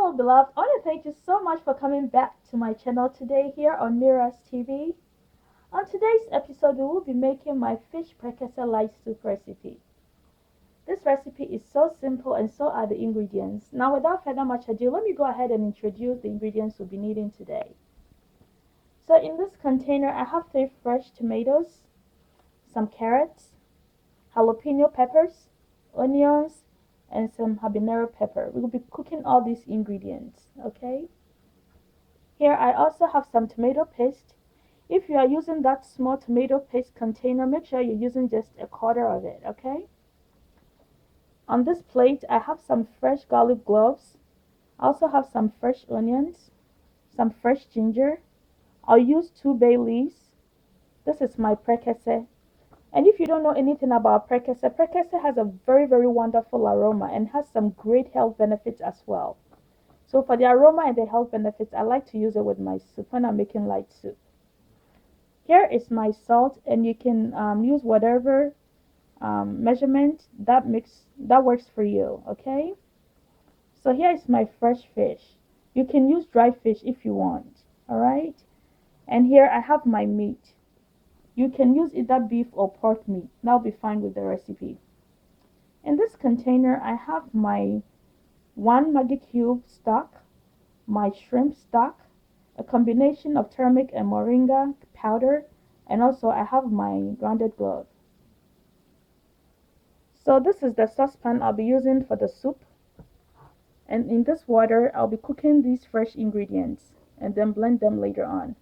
Hello beloved, I want to thank you so much for coming back to my channel today here on Mira's TV. On today's episode we will be making my fish prekese light soup recipe. This recipe is so simple and so are the ingredients. Now without further much ado, let me go ahead and introduce the ingredients we'll be needing today. So in this container I have 3 fresh tomatoes, some carrots, jalapeno peppers, onions, and some habanero pepper. We will be cooking all these ingredients, okay? Here I also have some tomato paste. If you are using that small tomato paste container, make sure you're using just a quarter of it, okay? On this plate I have some fresh garlic cloves. I also have some fresh onions, some fresh ginger. I'll use 2 bay leaves. This is my prekese. And if you don't know anything about prekese, prekese has a very wonderful aroma and has some great health benefits as well. So for the aroma and the health benefits, I like to use it with my soup when I'm making light soup. Here is my salt, and you can use whatever measurement that works for you, okay? So here is my fresh fish. You can use dry fish if you want, alright? And here I have my meat. You can use either beef or pork meat. That'll be fine with the recipe. In this container, I have my 1 Maggie cube stock, my shrimp stock, a combination of turmeric and moringa powder, and also I have my grounded clove. So this is the saucepan I'll be using for the soup. And in this water, I'll be cooking these fresh ingredients and then blend them later on.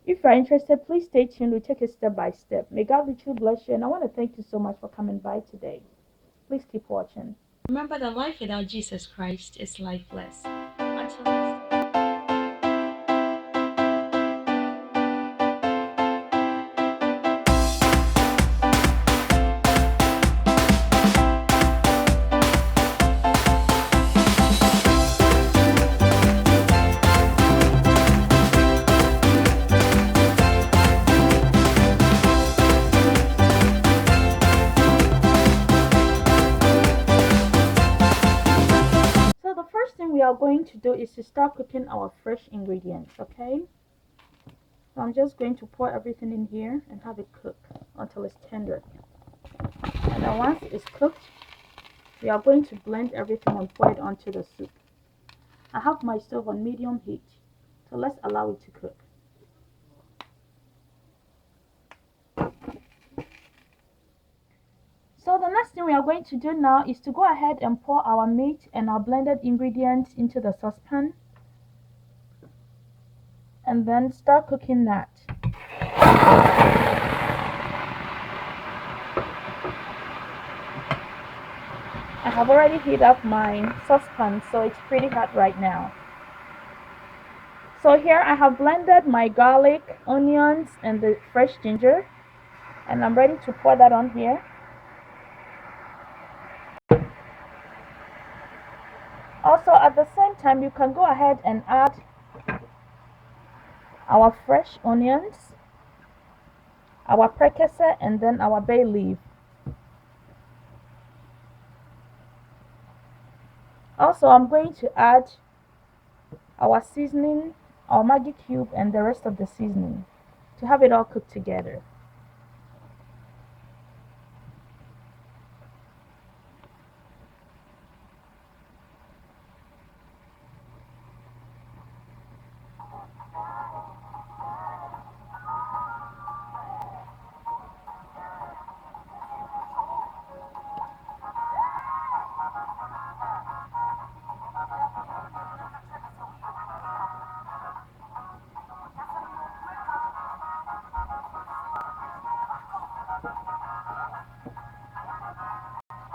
If you are interested, please stay tuned. We'll take it step by step. May God richly bless you, and I want to thank you so much for coming by today. Please keep watching. Remember that life without Jesus Christ is lifeless. Until next time. So the first thing we are going to do is to start cooking our fresh ingredients, okay? So I'm just going to pour everything in here and have it cook until it's tender. And then once it's cooked, we are going to blend everything and pour it onto the soup. I have my stove on medium heat, so let's allow it to cook. So the next thing we are going to do now is to go ahead and pour our meat and our blended ingredients into the saucepan and then start cooking that. I have already heated up my saucepan, so it's pretty hot right now. So here I have blended my garlic, onions, and the fresh ginger, and I'm ready to pour that on here. Also, at the same time, you can go ahead and add our fresh onions, our prekese, and then our bay leaf. Also, I'm going to add our seasoning, our Maggie cube, and the rest of the seasoning to have it all cooked together.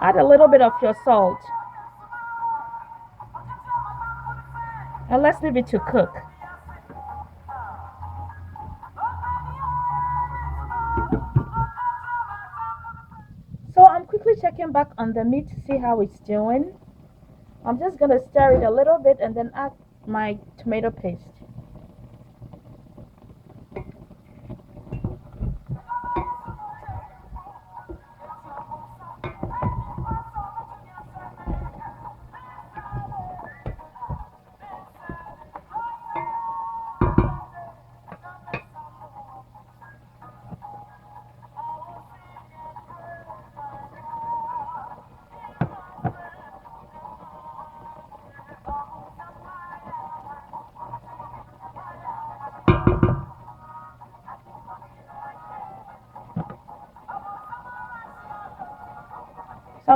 Add a little bit of your salt. And let's leave it to cook. So I'm quickly checking back on the meat to see how it's doing. I'm just going to stir it a little bit and then add my tomato paste.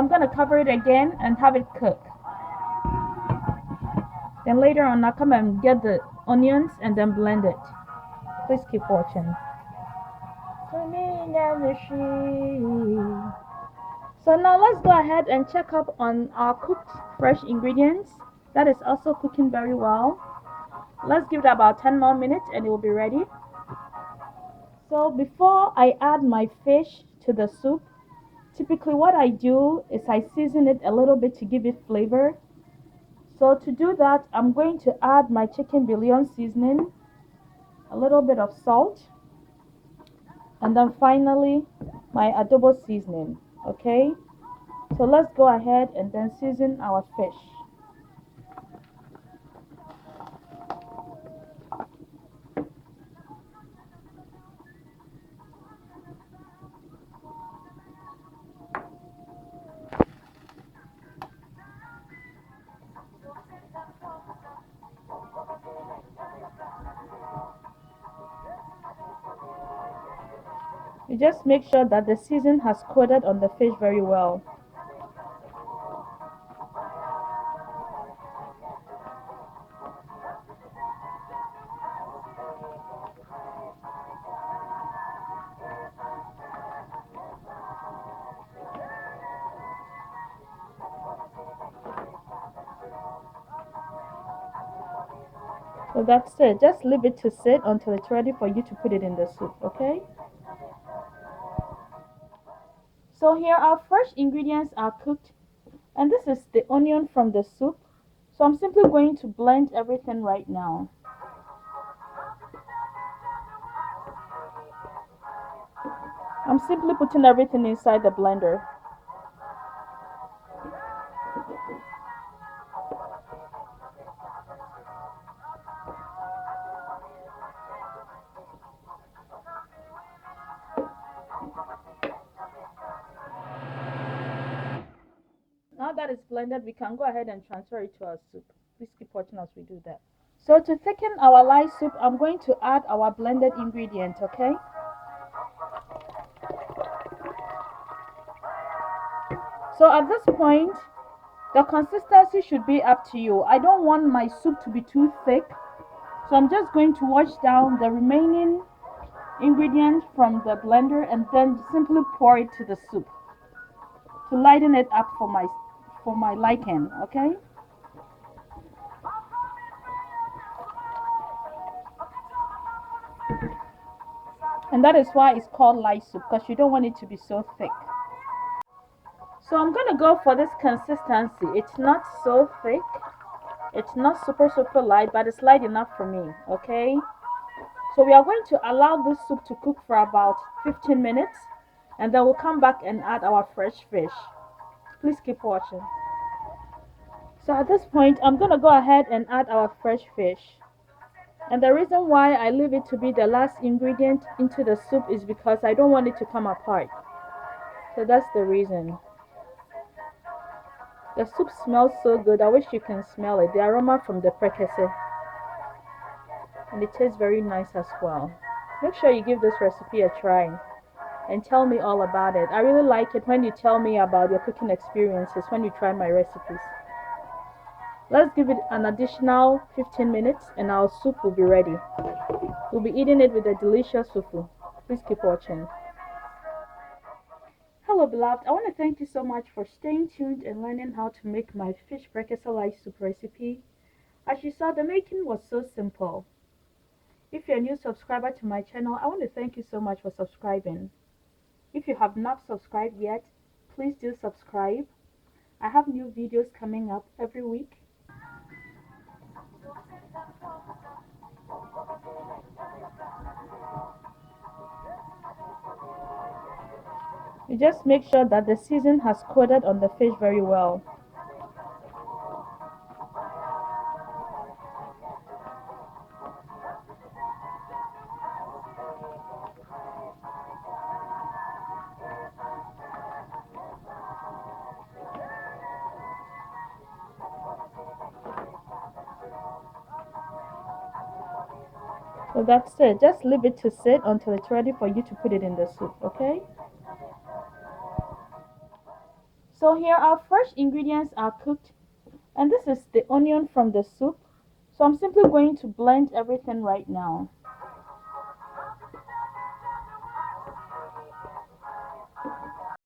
I'm going to cover it again and have it cook. Then later on I'll come and get the onions and then blend it. Please keep watching. So now let's go ahead and check up on our cooked fresh ingredients. That is also cooking very well. Let's give it about 10 more minutes and it will be ready. So before I add my fish to the soup, typically what I do is I season it a little bit to give it flavor. So to do that, I'm going to add my chicken bouillon seasoning, a little bit of salt, and then finally my adobo seasoning. Okay, so let's go ahead and then season our fish. You just make sure that the season has coated on the fish very well. So that's it. Just leave it to sit until it's ready for you to put it in the soup, okay? So here our fresh ingredients are cooked, and this is the onion from the soup. So I'm simply going to blend everything right now. I'm simply putting everything inside the blender. Now that it's blended, we can go ahead and transfer it to our soup. Please keep watching as we do that. So to thicken our light soup, I'm going to add our blended ingredient, okay? So at this point, the consistency should be up to you. I don't want my soup to be too thick, so I'm just going to wash down the remaining ingredients from the blender and then simply pour it to the soup to lighten it up for my liking, okay? And that is why it's called light soup, because you don't want it to be so thick. So I'm gonna go for this consistency. It's not so thick, it's not super light, but it's light enough for me, okay? So we are going to allow this soup to cook for about 15 minutes, and then we'll come back and add our fresh fish. Please keep watching. So at this point, I'm gonna go ahead and add our fresh fish. And the reason why I leave it to be the last ingredient into the soup is because I don't want it to come apart. So that's the reason. The soup smells so good. I wish you can smell it. The aroma from the PREKESE. And it tastes very nice as well. Make sure you give this recipe a try and tell me all about it. I really like it when you tell me about your cooking experiences when you try my recipes. Let's give it an additional 15 minutes and our soup will be ready. We'll be eating it with a delicious fufu. Please keep watching. Hello beloved, I want to thank you so much for staying tuned and learning how to make my fish prekese light soup recipe. As you saw, the making was so simple. If you're a new subscriber to my channel, I want to thank you so much for subscribing. If you have not subscribed yet, please do subscribe. I have new videos coming up every week. You just make sure that the season has coated on the fish very well. So that's it. Just leave it to sit until it's ready for you to put it in the soup, okay? So here our fresh ingredients are cooked, and this is the onion from the soup. So I'm simply going to blend everything right now.